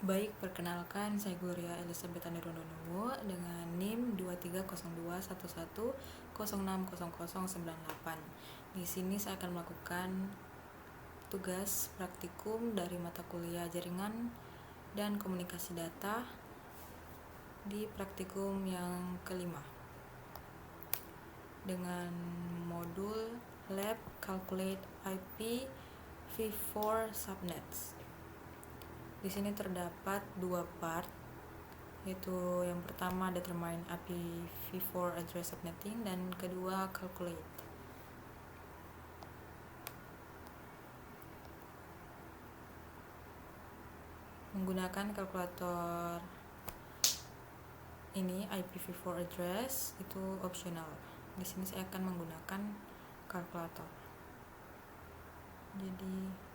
Baik, perkenalkan saya Gloria Elizabeth Anirondonowo dengan NIM 230211060098. Di sini saya akan melakukan tugas praktikum dari mata kuliah Jaringan dan Komunikasi Data di praktikum yang kelima dengan modul Lab Calculate IPv4 Subnets. Di sini terdapat dua part, yaitu yang pertama determine IPv4 address subnetting dan kedua calculate. Menggunakan kalkulator ini IPv4 address itu optional. Di sini saya akan menggunakan kalkulator. Jadi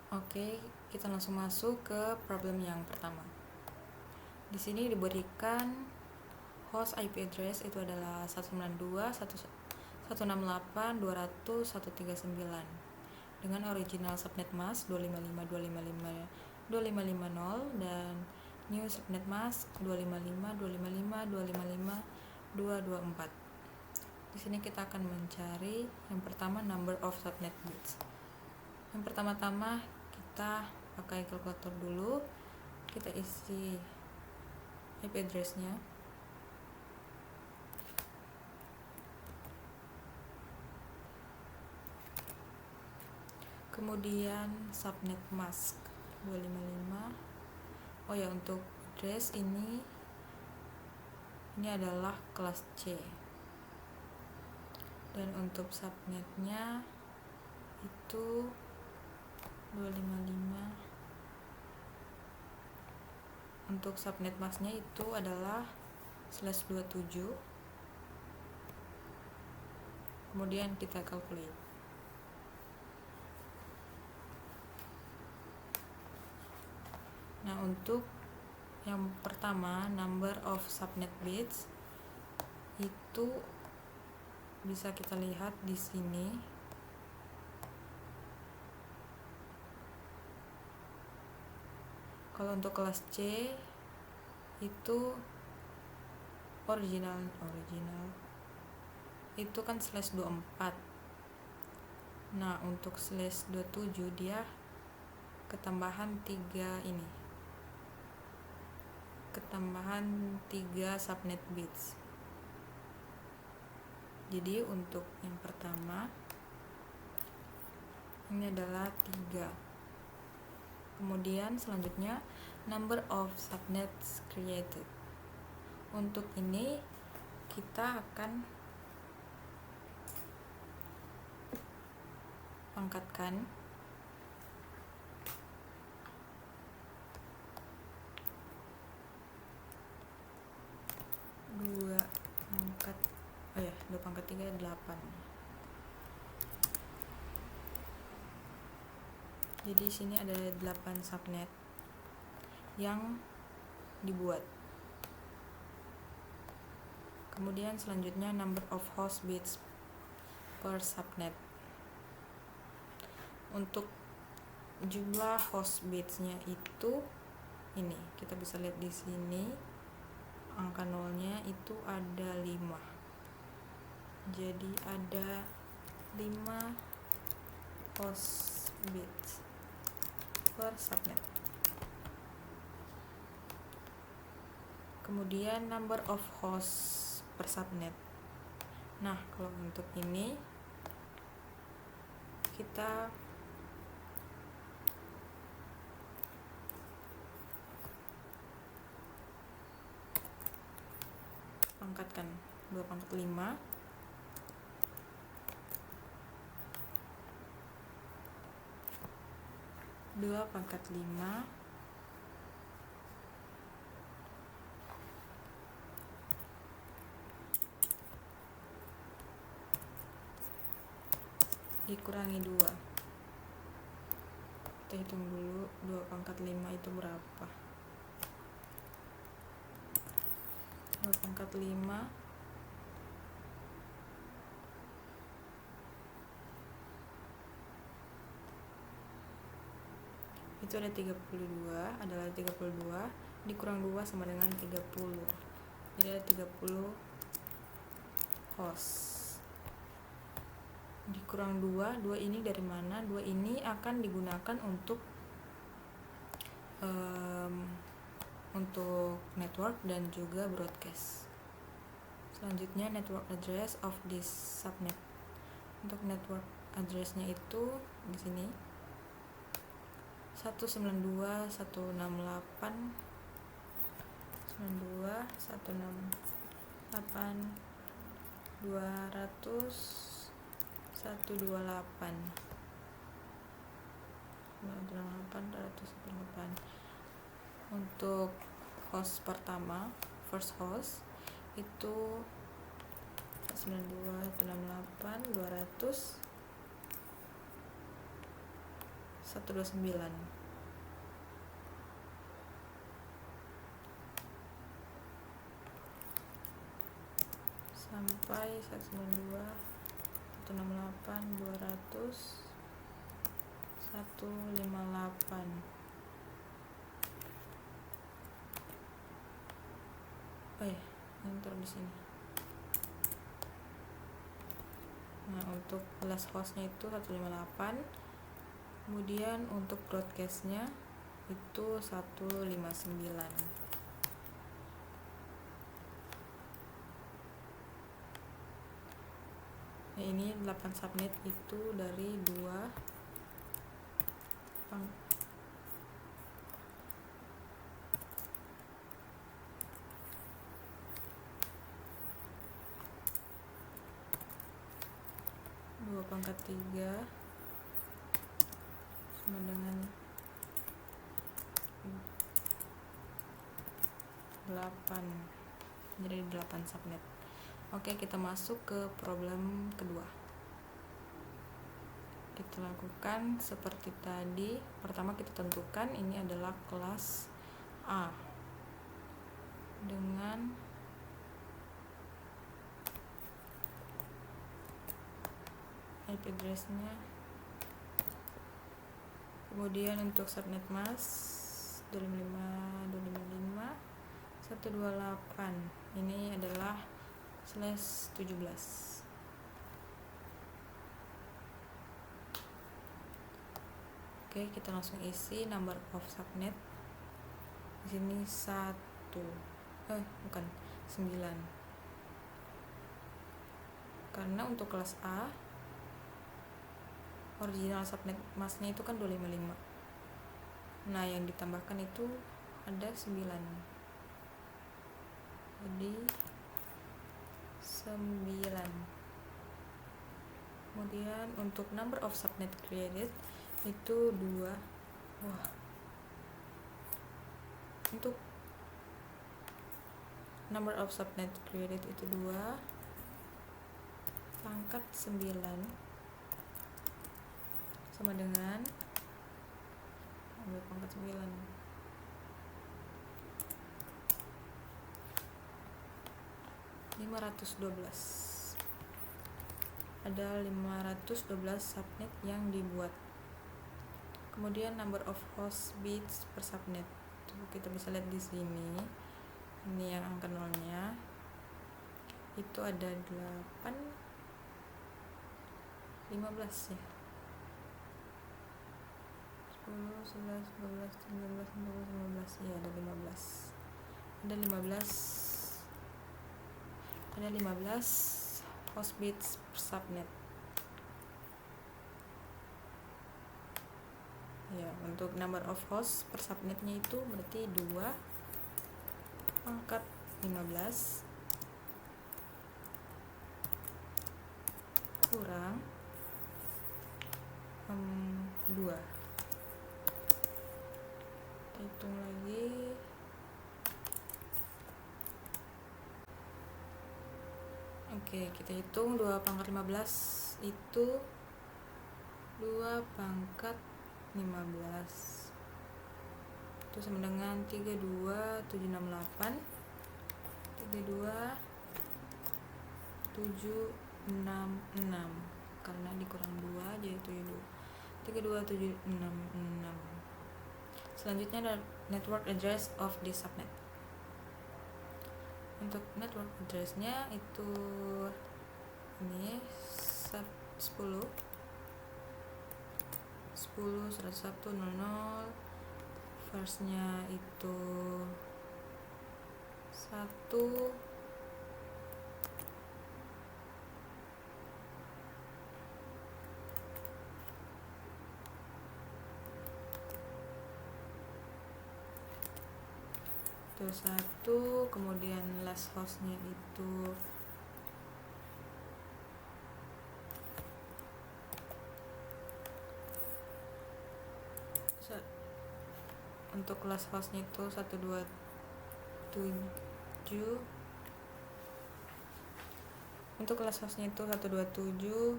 Oke, kita langsung masuk ke problem yang pertama. Di sini diberikan host IP address itu adalah 192.168.200.139 dengan original subnet mask 255.255.255.250 dan new subnet mask 255.255.255.224. Di sini kita akan mencari yang pertama number of subnet bits. Yang pertama-tama kita pakai kalkulator dulu, kita isi IP address-nya. Kemudian subnet mask 255. Oh ya, untuk address ini adalah kelas C. Dan untuk subnetnya itu 255. Untuk subnet masknya itu adalah /27. Kemudian kita calculate. Nah, untuk yang pertama number of subnet bits itu bisa kita lihat di sini. Kalau untuk kelas C itu original itu kan /24. Nah, untuk /27 dia ketambahan 3 ini. Ketambahan 3 subnet bits. Jadi untuk yang pertama ini adalah 3. Kemudian selanjutnya number of subnets created. Untuk ini kita akan pangkatkan dua pangkat 3 8. Jadi sini ada 8 subnet yang dibuat. Kemudian selanjutnya number of host bits per subnet. Untuk jumlah host bitsnya itu ini, kita bisa lihat di sini angka nolnya itu ada 5. Jadi ada 5 host bits per subnet. Kemudian number of host per subnet. Nah, kalau untuk ini kita pangkatkan 2/5. dikurangi 2. Kita hitung dulu 2 pangkat 5 itu berapa. 2 pangkat 5 itu ada 32, adalah 32 dikurang 2 sama dengan 30. Jadi ada 30 host. Dikurang 2 ini dari mana? 2 ini akan digunakan untuk network dan juga broadcast. Selanjutnya network address of this subnet. Untuk network addressnya itu di sini 192.168.200.168. Untuk host pertama, first host itu 192.168.200.129 sampai 192.168.200.158. Ini taruh di sini. Nah, untuk last hostnya itu 158. Kemudian untuk broadcastnya itu 159. Nah, ini 8 subnet itu dari 2 pangkat 3 sama dengan 8, jadi 8 subnet. Oke, kita masuk ke problem kedua. Kita lakukan seperti tadi. Pertama kita tentukan ini adalah kelas A dengan IP address-nya. Kemudian untuk subnet mask 255.255.128 ini adalah /17. Oke, kita langsung isi number of subnet. Di sini 9. Karena untuk kelas A original subnet masknya itu kan 255. Nah, yang ditambahkan itu ada 9. Jadi 9. Kemudian untuk number of subnet created itu 2. Untuk number of subnet created itu 2 pangkat 9 sama dengan 2 pangkat 9 512. Ada 512 subnet yang dibuat. Kemudian number of host bits per subnet. Kita bisa lihat di sini. Ini yang angka nolnya. Itu ada 8, 15 ya. 10, 11, 12, 13, 14, 15. Ya, ada 15. Ada 15 host bits per subnet. Ya, untuk number of host per subnetnya itu berarti 2 pangkat 15 kurang 2. Kita hitung lagi. Oke, kita hitung 2 pangkat 15 itu 2 pangkat 15 itu sama dengan 32768 32766 karena dikurang 2 jadi 32766. Selanjutnya adalah network address of the subnet. Untuk network addressnya itu ini 10 101.00, firstnya itu 1, itu 1, kemudian last hostnya itu untuk last hostnya itu 127, untuk last hostnya itu 127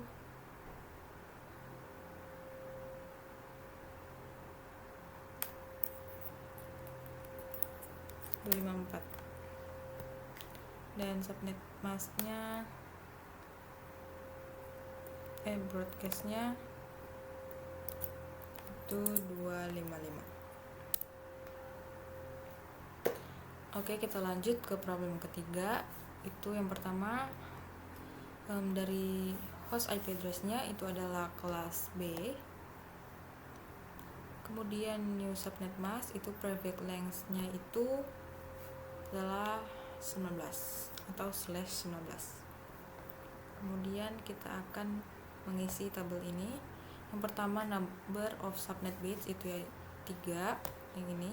254 dan subnet masknya broadcastnya itu 255. Oke, kita lanjut ke problem ketiga. Itu yang pertama, dari host IP address-nya itu adalah kelas B. Kemudian new subnet mask itu private length-nya itu adalah 19 atau /19. Kemudian kita akan mengisi tabel ini. Yang pertama, number of subnet bits itu ya 3, yang ini.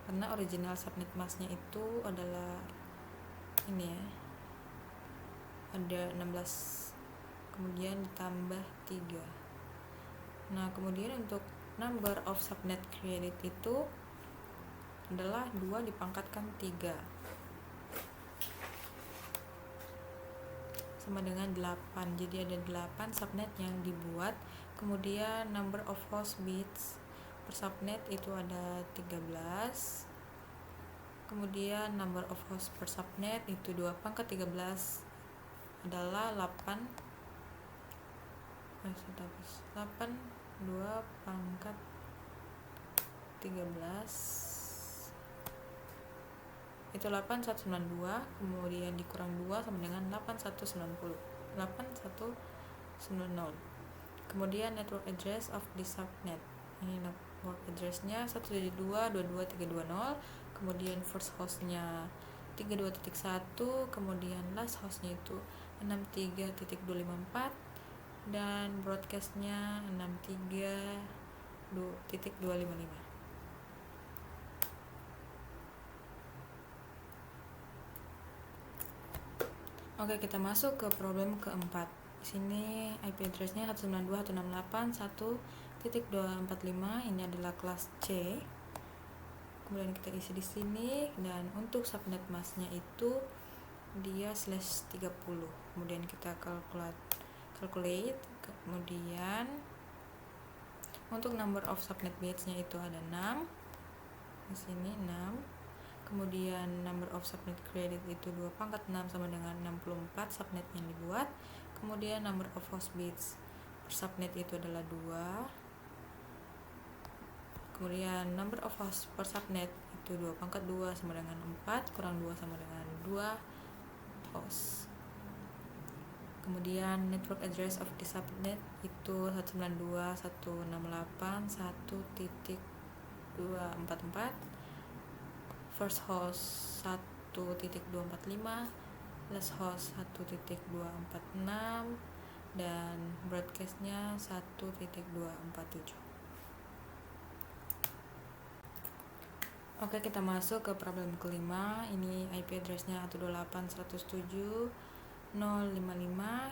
Karena original subnet masknya itu adalah ini ya, ada 16, kemudian ditambah 3. Nah, kemudian untuk number of subnet created itu adalah 2 dipangkatkan 3 sama dengan 8. Jadi ada 8 subnet yang dibuat. Kemudian number of host bits per subnet itu ada 13. Kemudian number of host per subnet itu 2 pangkat 13 adalah 8. 2 pangkat 13 itu 8192, kemudian dikurang 2 sama dengan 8190. Kemudian network address of the subnet, ini network address-nya 172.22.320, kemudian first host-nya 32.1, kemudian last host-nya itu 63.254 dan broadcast-nya 63.255. Oke, kita masuk ke problem keempat. Di sini IP address-nya 192.168.1.245, ini adalah kelas C. Kemudian kita isi di sini, dan untuk subnet mask-nya itu dia /30. Kemudian kita calculate. Kemudian untuk number of subnet bits-nya itu ada 6. Di sini 6. Kemudian number of subnet created itu 2 pangkat 6 sama dengan 64 subnet yang dibuat. Kemudian number of host bits per subnet itu adalah 2. Kemudian number of host per subnet itu 2 pangkat 2 sama dengan 4, kurang 2 sama dengan 2 host. Kemudian network address of the subnet itu 192.168.244. First host 1.245, last host 1.246, dan broadcastnya 1.247. Oke, kita masuk ke problem kelima. Ini IP address-nya 128.107.055.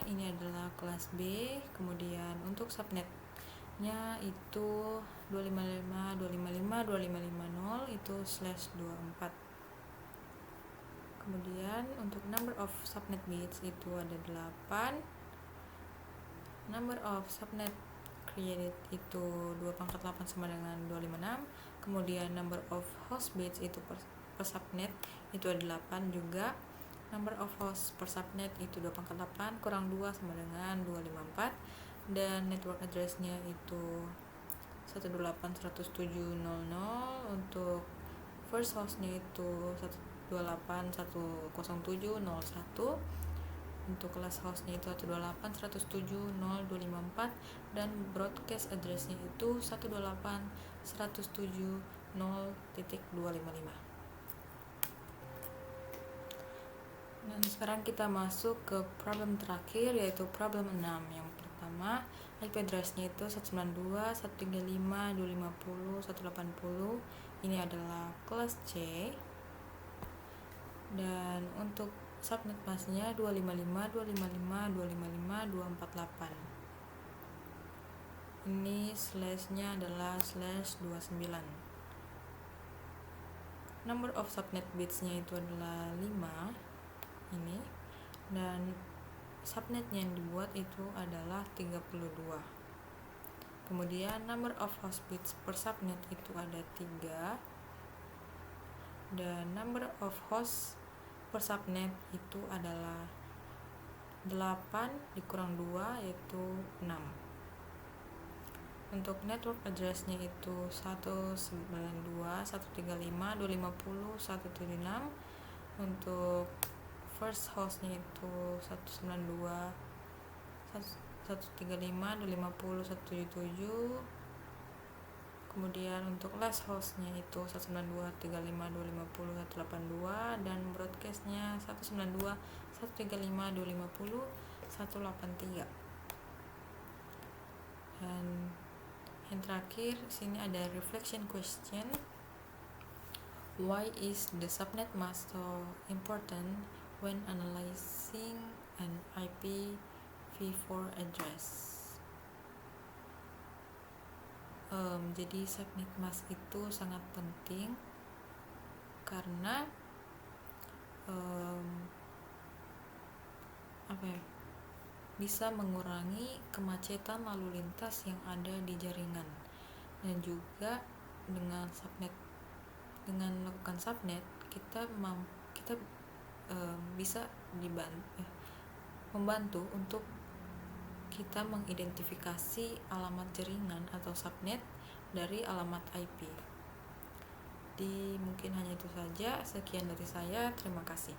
Ini adalah kelas B. Kemudian untuk subnet-nya itu 255.255.255.0 itu /24. Kemudian untuk number of subnet bits itu ada 8. Number of subnet created itu 2 × 8 sama dengan 256. Kemudian number of host bits itu per subnet itu ada 8 juga. Number of host per subnet itu 2 × 8 kurang 2 sama dengan 254. Dan network address-nya itu 128.107.00. Untuk first host-nya itu 128.107.01. Untuk last host-nya itu 128.107.0.254. Dan broadcast address-nya itu 128.170.0.255. Dan sekarang kita masuk ke problem terakhir, yaitu problem 6. Yang pertama, IP address-nya itu 192.135.250.180. Ini adalah kelas C. Dan untuk subnet mask-nya 255.255.255.248. Ini slash-nya adalah /29. Number of subnet bits-nya itu adalah 5 ini, dan subnet yang dibuat itu adalah 32. Kemudian number of host bits per subnet itu ada 3, dan number of host per subnet itu adalah 8 dikurang 2 yaitu 6. Untuk network address-nya itu 192.135.250.176. Untuk first host-nya itu 192.135.250.177. Kemudian untuk last host-nya itu 192.135.250.182. Dan broadcast-nya 192.135.250.183. Dan yang terakhir, sini ada reflection question. Why is the subnet mask so important when analyzing an IPv4 address? Jadi subnet mask itu sangat penting karena bisa mengurangi kemacetan lalu lintas yang ada di jaringan. Dan juga dengan melakukan subnet kita bisa membantu untuk kita mengidentifikasi alamat jaringan atau subnet dari alamat IP. Mungkin hanya itu saja. Sekian dari saya. Terima kasih.